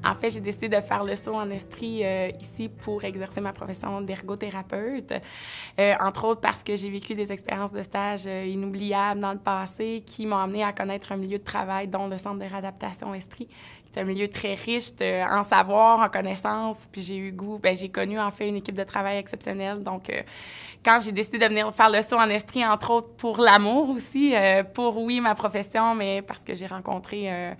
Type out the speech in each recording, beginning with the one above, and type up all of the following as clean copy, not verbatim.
En fait, j'ai décidé de faire le saut en Estrie ici pour exercer ma profession d'ergothérapeute, entre autres parce que j'ai vécu des expériences de stage inoubliables dans le passé qui m'ont amené à connaître un milieu de travail, dont le Centre de réadaptation Estrie. C'est un milieu très riche en savoir, en connaissances, puis j'ai connu en fait une équipe de travail exceptionnelle. Donc, quand j'ai décidé de venir faire le saut en Estrie, entre autres pour l'amour aussi, pour oui ma profession, mais parce que j'ai rencontré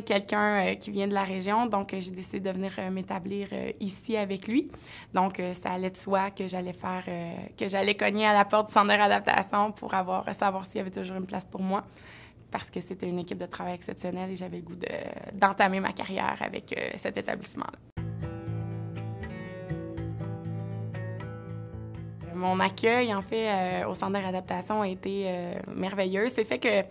quelqu'un qui vient de la région, donc j'ai décidé de venir m'établir ici avec lui. Donc, ça allait de soi que j'allais cogner à la porte du centre de réadaptation pour savoir s'il y avait toujours une place pour moi, parce que c'était une équipe de travail exceptionnelle et j'avais le goût d'entamer ma carrière avec cet établissement-là. Mon accueil, en fait, au centre de réadaptation a été merveilleux. C'est fait que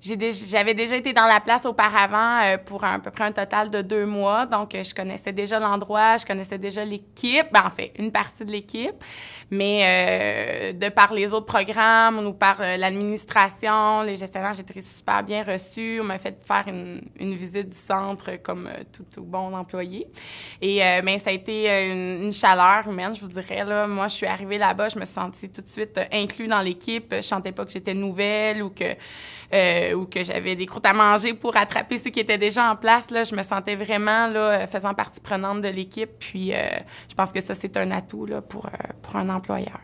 j'avais déjà été dans la place auparavant pour à peu près un total de 2 mois. Donc, je connaissais déjà l'endroit, je connaissais déjà l'équipe, en fait, une partie de l'équipe. Mais de par les autres programmes ou par l'administration, les gestionnaires, j'ai été super bien reçue. On m'a fait faire une visite du centre comme tout bon employé. Et ça a été une chaleur humaine, je vous dirais. Là. Moi, je suis arrivée là-bas, je me suis sentie tout de suite inclue dans l'équipe. Je sentais pas que j'étais nouvelle ou que j'avais des croûtes à manger pour attraper ceux qui étaient déjà en place. Là, je me sentais vraiment là, faisant partie prenante de l'équipe. Puis, je pense que ça, c'est un atout là, pour un employeur.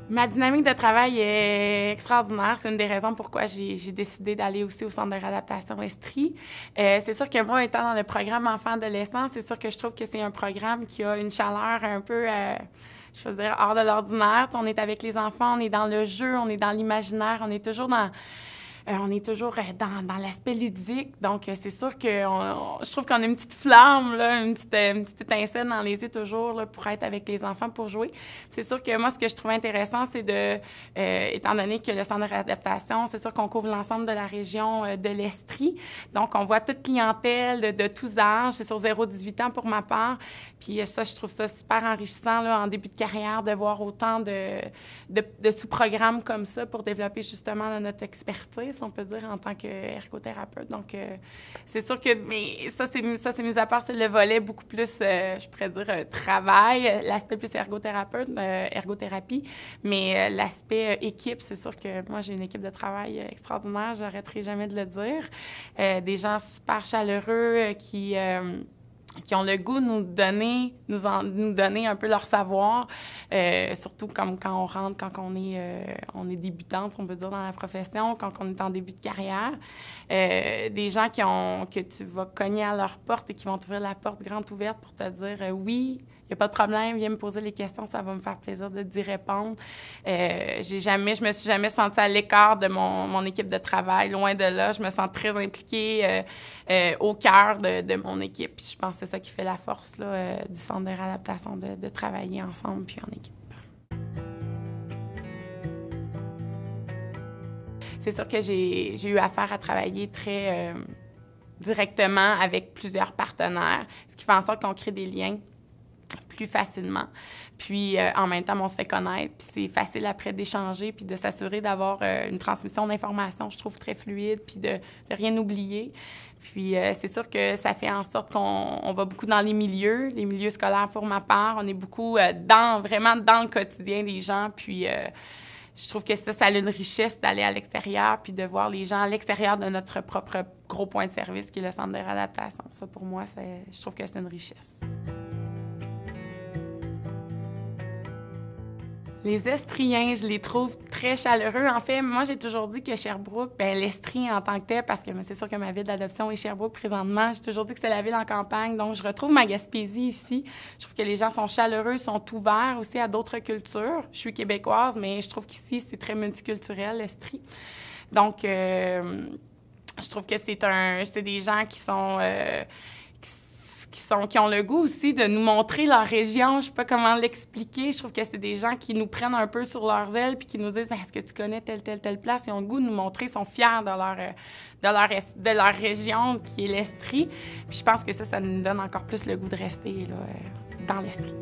Ma dynamique de travail est extraordinaire. C'est une des raisons pourquoi j'ai décidé d'aller aussi au Centre de réadaptation Estrie. C'est sûr que moi, étant dans le programme enfant-adolescent, c'est sûr que je trouve que c'est un programme qui a une chaleur un peu... je veux dire, hors de l'ordinaire. On est avec les enfants, on est dans le jeu, on est dans l'imaginaire, on est toujours dans l'aspect ludique. Donc, c'est sûr que je trouve qu'on a une petite flamme, là, une petite étincelle dans les yeux toujours là, pour être avec les enfants, pour jouer. C'est sûr que moi, ce que je trouve intéressant, c'est étant donné que le centre de réadaptation, c'est sûr qu'on couvre l'ensemble de la région de l'Estrie. Donc, on voit toute clientèle de tous âges. C'est sur 0-18 ans pour ma part. Puis ça, je trouve ça super enrichissant là, en début de carrière de voir autant de sous-programmes comme ça pour développer justement là, notre expertise, on peut dire, en tant qu'ergothérapeute. Donc, c'est sûr que... Mais ça, c'est mis à part, c'est le volet beaucoup plus, je pourrais dire, travail, l'aspect plus ergothérapie. Mais l'aspect équipe, c'est sûr que moi, j'ai une équipe de travail extraordinaire, j'arrêterai jamais de le dire. Des gens super chaleureux qui ont le goût de nous donner un peu leur savoir, surtout comme quand on rentre, quand on est débutante, on peut dire, dans la profession, quand on est en début de carrière. Des gens que tu vas cogner à leur porte et qui vont t'ouvrir la porte grande ouverte pour te dire oui, il n'y a pas de problème, viens me poser les questions, ça va me faire plaisir d'y répondre. Je me suis jamais sentie à l'écart de mon équipe de travail, loin de là. Je me sens très impliquée au cœur de mon équipe. Puis je pense que c'est ça qui fait la force là, du centre de réadaptation, de travailler ensemble puis en équipe. C'est sûr que j'ai eu affaire à travailler très directement avec plusieurs partenaires, ce qui fait en sorte qu'on crée des liens plus facilement. Puis, en même temps, on se fait connaître. Puis, c'est facile après d'échanger puis de s'assurer d'avoir une transmission d'informations, je trouve, très fluide, puis de rien oublier. Puis, c'est sûr que ça fait en sorte qu'on va beaucoup dans les milieux scolaires pour ma part. On est beaucoup vraiment dans le quotidien des gens. Puis, je trouve que ça a une richesse d'aller à l'extérieur puis de voir les gens à l'extérieur de notre propre gros point de service qui est le centre de réadaptation. Ça, pour moi, je trouve que c'est une richesse. Les Estriens, je les trouve très chaleureux. En fait, moi, j'ai toujours dit que Sherbrooke, l'Estrie en tant que tel, parce que c'est sûr que ma ville d'adoption est Sherbrooke présentement, j'ai toujours dit que c'était la ville en campagne. Donc, je retrouve ma Gaspésie ici. Je trouve que les gens sont chaleureux, sont ouverts aussi à d'autres cultures. Je suis québécoise, mais je trouve qu'ici, c'est très multiculturel, l'Estrie. Donc, je trouve que c'est des gens qui ont le goût aussi de nous montrer leur région. Je sais pas comment l'expliquer. Je trouve que c'est des gens qui nous prennent un peu sur leurs ailes puis qui nous disent « Est-ce que tu connais telle place? » Ils ont le goût de nous montrer, ils sont fiers de leur région qui est l'Estrie. Puis je pense que ça nous donne encore plus le goût de rester là, dans l'Estrie.